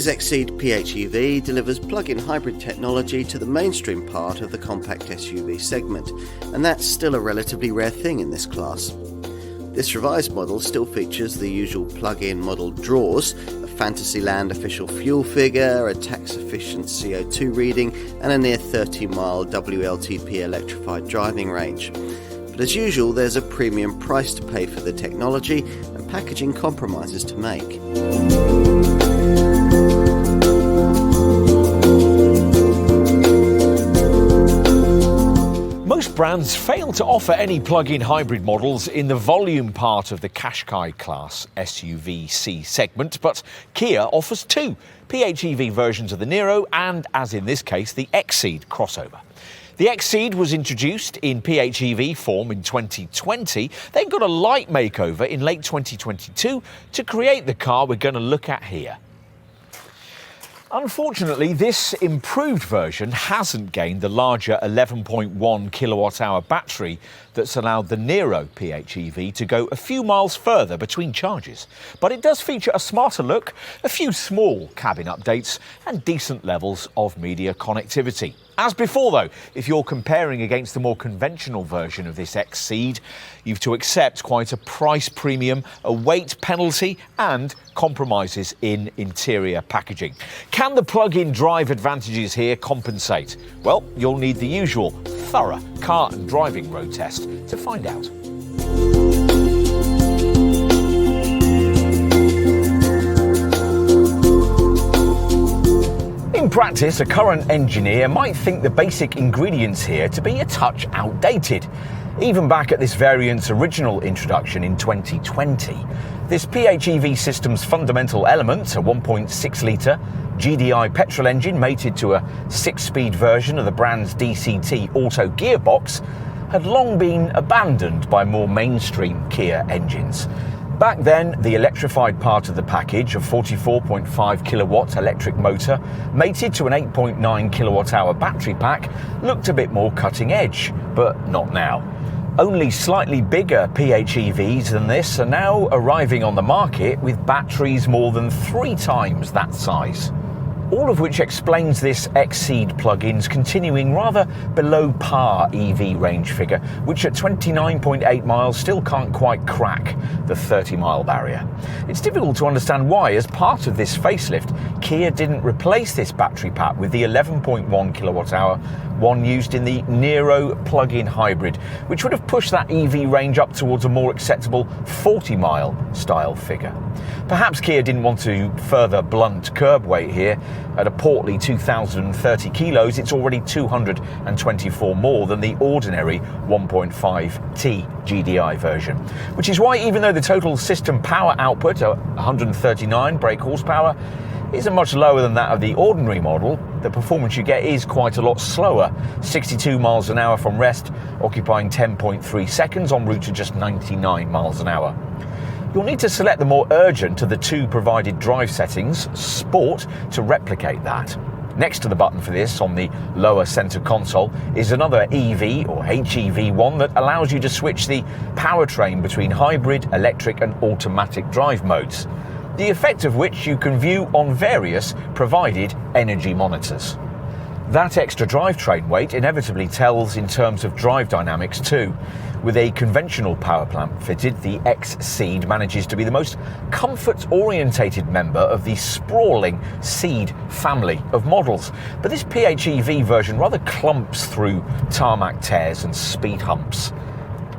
Kia's XCeed PHEV delivers plug-in hybrid technology to the mainstream part of the compact SUV segment, and that's still a relatively rare thing in this class. This revised model still features the usual plug-in model draws, a fantasyland official fuel figure, a tax-efficient CO2 reading, and a near 30-mile WLTP electrified driving range. But as usual, there's a premium price to pay for the technology and packaging compromises to make. Most brands fail to offer any plug-in hybrid models in the volume part of the Qashqai class SUV C segment, but Kia offers two PHEV versions of the Niro and, as in this case, the XCeed crossover. The XCeed was introduced in PHEV form in 2020, then got a light makeover in late 2022 to create the car we're going to look at here. Unfortunately, this improved version hasn't gained the larger 11.1 kilowatt-hour battery that's allowed the Niro PHEV to go a few miles further between charges. But it does feature a smarter look, a few small cabin updates and decent levels of media connectivity. As before though, if you're comparing against the more conventional version of this XCeed, you've to accept quite a price premium, a weight penalty and compromises in interior packaging. Can the plug-in drive advantages here compensate? Well, you'll need the usual thorough car and driving road test to find out. In practice, a current engineer might think the basic ingredients here to be a touch outdated. Even back at this variant's original introduction in 2020, this PHEV system's fundamental elements, a 1.6-litre GDI petrol engine mated to a 6-speed version of the brand's DCT auto gearbox, had long been abandoned by more mainstream Kia engines. Back then, the electrified part of the package, a 44.5 kilowatt electric motor mated to an 8.9 kilowatt-hour battery pack, looked a bit more cutting edge, but not now. Only slightly bigger PHEVs than this are now arriving on the market with batteries more than 3 times that size. All of which explains this XCeed plug-in's continuing rather below par EV range figure, which at 29.8 miles still can't quite crack the 30-mile barrier. It's difficult to understand why, as part of this facelift, Kia didn't replace this battery pack with the 11.1 kilowatt-hour one used in the Niro plug-in hybrid, which would have pushed that EV range up towards a more acceptable 40-mile style figure. Perhaps Kia didn't want to further blunt curb weight here. At a portly 2,030 kilos, it's already 224 more than the ordinary 1.5T GDI version. Which is why, even though the total system power output, 139 brake horsepower, isn't much lower than that of the ordinary model, the performance you get is quite a lot slower. 62 miles an hour from rest, occupying 10.3 seconds en route to just 99 miles an hour. You'll need to select the more urgent of the two provided drive settings, Sport, to replicate that. Next to the button for this on the lower centre console is another EV or HEV one that allows you to switch the powertrain between hybrid, electric and automatic drive modes, the effect of which you can view on various provided energy monitors. That extra drivetrain weight inevitably tells in terms of drive dynamics too. With a conventional power plant fitted, the XCeed manages to be the most comfort-orientated member of the sprawling Ceed family of models. But this PHEV version rather clumps through tarmac tears and speed humps.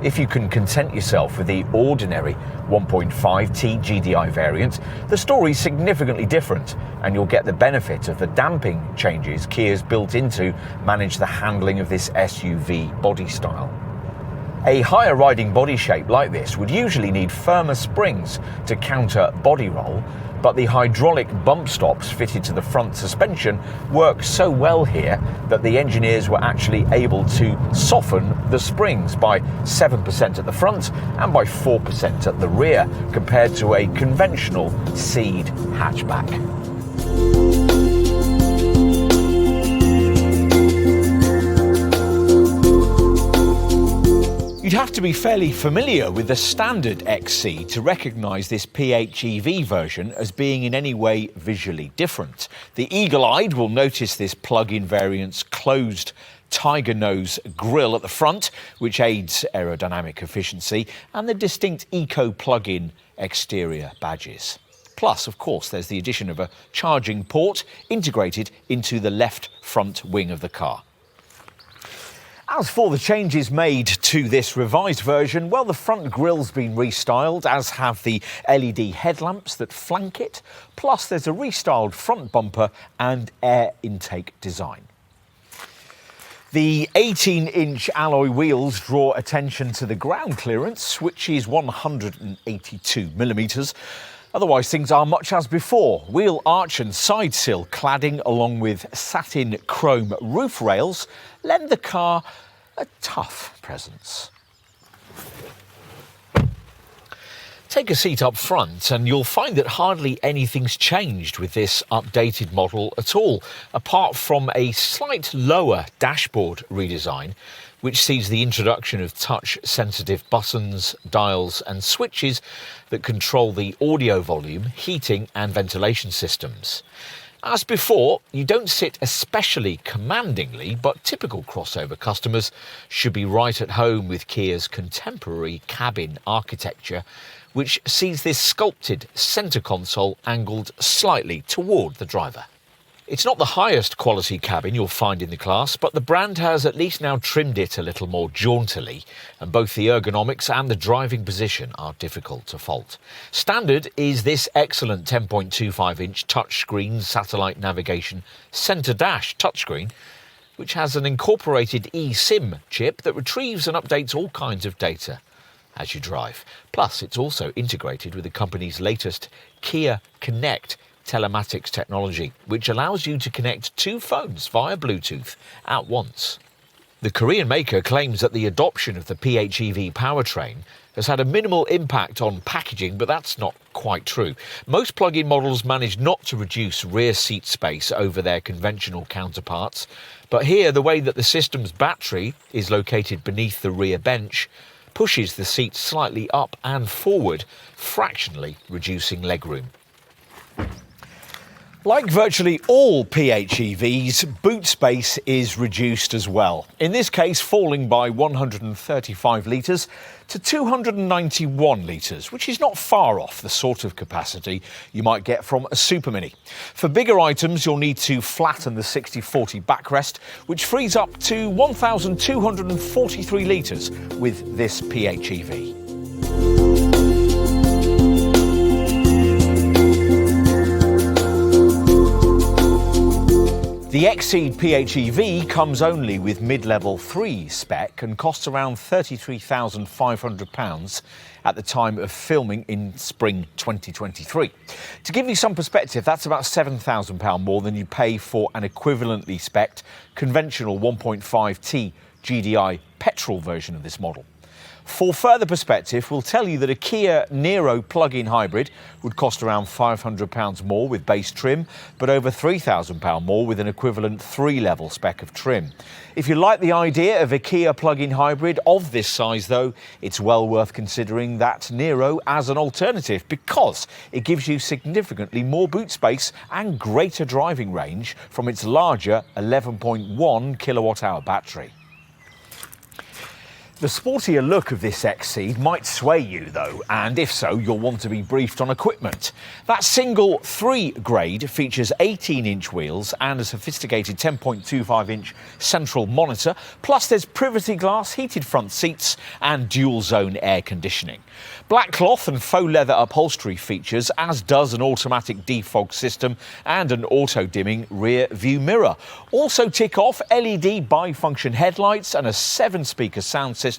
If you can content yourself with the ordinary 1.5T GDI variant, the story's significantly different, and you'll get the benefit of the damping changes Kia's built in to manage the handling of this SUV body style. A higher riding body shape like this would usually need firmer springs to counter body roll, but the hydraulic bump stops fitted to the front suspension work so well here that the engineers were actually able to soften the springs by 7% at the front and by 4% at the rear, compared to a conventional Ceed hatchback. You'd have to be fairly familiar with the standard XCeed to recognise this PHEV version as being in any way visually different. The eagle-eyed will notice this plug-in variant's closed tiger nose grille at the front, which aids aerodynamic efficiency, and the distinct eco plug-in exterior badges. Plus, of course, there's the addition of a charging port integrated into the left front wing of the car. As for the changes made to this revised version, well, the front grille's been restyled, as have the LED headlamps that flank it. Plus, there's a restyled front bumper and air intake design. The 18-inch alloy wheels draw attention to the ground clearance, which is 182mm. Otherwise, things are much as before. Wheel arch and side sill cladding, along with satin chrome roof rails, lend the car a tough presence. Take a seat up front and you'll find that hardly anything's changed with this updated model at all, apart from a slight lower dashboard redesign, which sees the introduction of touch-sensitive buttons, dials and switches that control the audio volume, heating and ventilation systems. As before, you don't sit especially commandingly, but typical crossover customers should be right at home with Kia's contemporary cabin architecture, which sees this sculpted centre console angled slightly toward the driver. It's not the highest quality cabin you'll find in the class, but the brand has at least now trimmed it a little more jauntily, and both the ergonomics and the driving position are difficult to fault. Standard is this excellent 10.25-inch touchscreen satellite navigation centre dash touchscreen, which has an incorporated eSIM chip that retrieves and updates all kinds of data as you drive. Plus, it's also integrated with the company's latest Kia Connect telematics technology, which allows you to connect two phones via Bluetooth at once. The Korean maker claims that the adoption of the PHEV powertrain has had a minimal impact on packaging, but that's not quite true. Most plug-in models manage not to reduce rear seat space over their conventional counterparts, but here the way that the system's battery is located beneath the rear bench pushes the seat slightly up and forward, fractionally reducing legroom. Like virtually all PHEVs, boot space is reduced as well, in this case falling by 135 litres to 291 litres, which is not far off the sort of capacity you might get from a Super Mini. For bigger items, you'll need to flatten the 60/40 backrest, which frees up to 1,243 litres with this PHEV. The XCeed PHEV comes only with mid-level 3 spec and costs around £33,500 at the time of filming in spring 2023. To give you some perspective, that's about £7,000 more than you pay for an equivalently spec'd conventional 1.5T GDI petrol version of this model. For further perspective, we'll tell you that a Kia Niro plug-in hybrid would cost around £500 more with base trim, but over £3,000 more with an equivalent 3-level spec of trim. If you like the idea of a Kia plug-in hybrid of this size, though, it's well worth considering that Niro as an alternative, because it gives you significantly more boot space and greater driving range from its larger 11.1 kilowatt-hour battery. The sportier look of this XCeed might sway you though, and if so, you'll want to be briefed on equipment. That single 3 grade features 18-inch wheels and a sophisticated 10.25-inch central monitor, plus there's privacy glass, heated front seats and dual-zone air conditioning. Black cloth and faux leather upholstery features, as does an automatic defog system and an auto-dimming rear view mirror. Also tick off LED bi-function headlights and a 7-speaker sound system,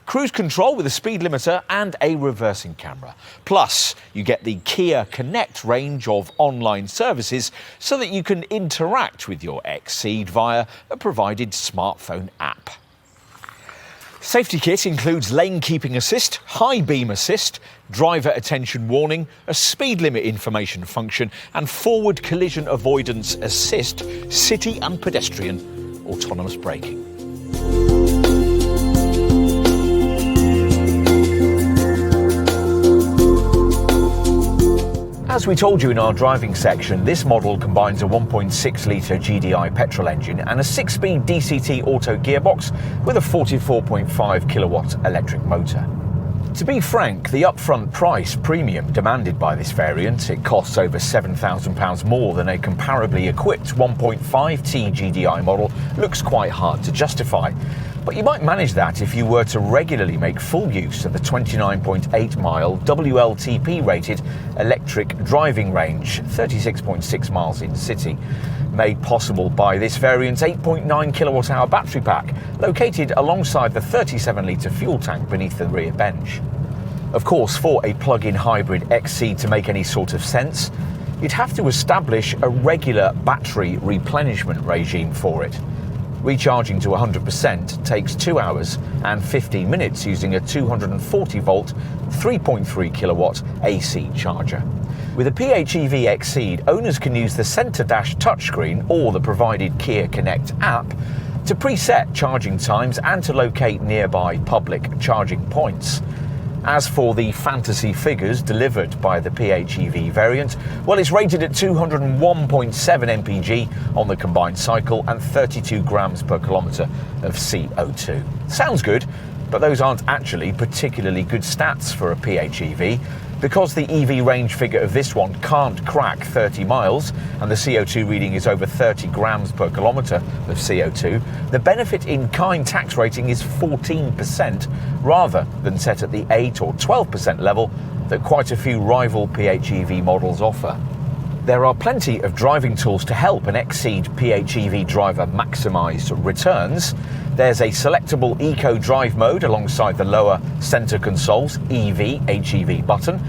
cruise control with a speed limiter and a reversing camera. Plus, you get the Kia Connect range of online services so that you can interact with your XCeed via a provided smartphone app. Safety kit includes lane keeping assist, high beam assist, driver attention warning, a speed limit information function and forward collision avoidance assist, city and pedestrian autonomous braking. As we told you in our driving section, this model combines a 1.6-litre GDI petrol engine and a 6-speed DCT auto gearbox with a 44.5 kilowatt electric motor. To be frank, the upfront price premium demanded by this variant, it costs over £7,000 more than a comparably equipped 1.5T GDI model, looks quite hard to justify. But you might manage that if you were to regularly make full use of the 29.8-mile WLTP rated electric driving range, 36.6 miles in city, made possible by this variant's 8.9 kilowatt-hour battery pack, located alongside the 37-litre fuel tank beneath the rear bench. Of course, for a plug-in hybrid XCeed to make any sort of sense, you'd have to establish a regular battery replenishment regime for it. Recharging to 100% takes 2 hours and 15 minutes using a 240-volt, 3.3 kilowatt AC charger. With a PHEV XCeed, owners can use the Centre Dash touchscreen or the provided Kia Connect app to preset charging times and to locate nearby public charging points. As for the fantasy figures delivered by the PHEV variant, well, it's rated at 201.7 mpg on the combined cycle and 32 grams per kilometre of CO2. Sounds good, but those aren't actually particularly good stats for a PHEV. Because the EV range figure of this one can't crack 30 miles and the CO2 reading is over 30 grams per kilometre of CO2, the benefit in kind tax rating is 14% rather than set at the 8 or 12% level that quite a few rival PHEV models offer. There are plenty of driving tools to help an XCeed PHEV driver maximise returns. There's a selectable Eco Drive mode alongside the lower centre console's EV/HEV button,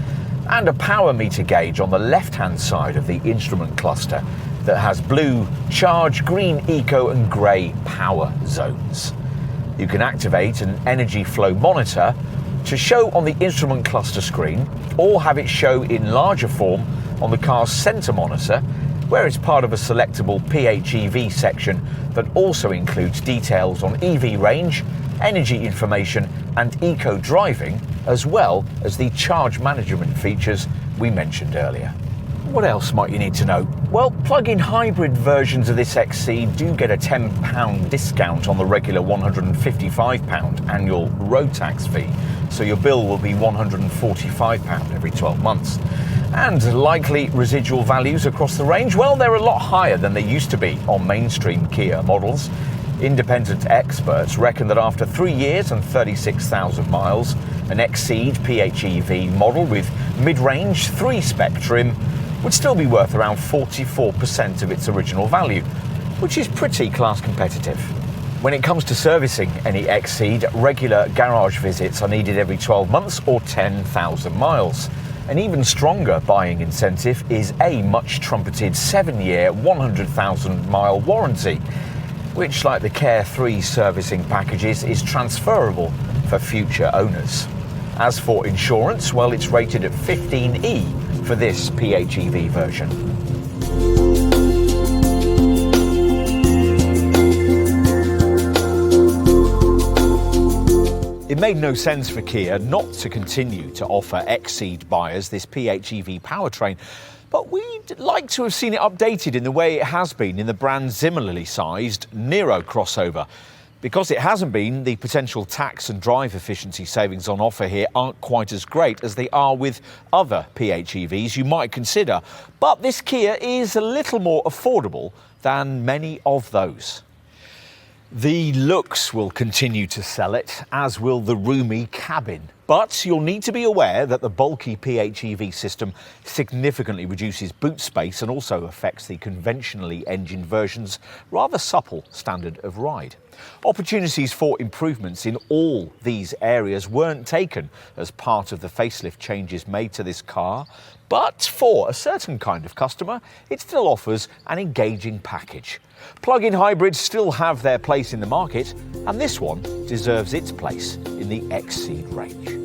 and a power meter gauge on the left-hand side of the instrument cluster that has blue, charge, green, eco and grey power zones. You can activate an energy flow monitor to show on the instrument cluster screen, or have it show in larger form on the car's centre monitor, where it's part of a selectable PHEV section that also includes details on EV range, energy information and eco driving, as well as the charge management features we mentioned earlier. What else might you need to know? Well, plug-in hybrid versions of this XCeed do get a £10 discount on the regular £155 annual road tax fee, so your bill will be £145 every 12 months. And likely residual values across the range, well, they're a lot higher than they used to be on mainstream Kia models. Independent experts reckon that after 3 years and 36,000 miles, an XCeed PHEV model with mid-range 3-spec trim would still be worth around 44% of its original value, which is pretty class competitive. When it comes to servicing any XCeed, regular garage visits are needed every 12 months or 10,000 miles. An even stronger buying incentive is a much-trumpeted 7-year, 100,000-mile warranty, which, like the Care 3 servicing packages, is transferable for future owners. As for insurance, well, it's rated at 15E for this PHEV version. It made no sense for Kia not to continue to offer XCeed buyers this PHEV powertrain, but we'd like to have seen it updated in the way it has been in the brand's similarly sized Nero crossover. Because it hasn't been, the potential tax and drive efficiency savings on offer here aren't quite as great as they are with other PHEVs you might consider. But this Kia is a little more affordable than many of those. The looks will continue to sell it, as will the roomy cabin. But you'll need to be aware that the bulky PHEV system significantly reduces boot space and also affects the conventionally engined version's rather supple standard of ride. Opportunities for improvements in all these areas weren't taken as part of the facelift changes made to this car, but for a certain kind of customer, it still offers an engaging package. Plug-in hybrids still have their place in the market, and this one deserves its place in the XCeed range.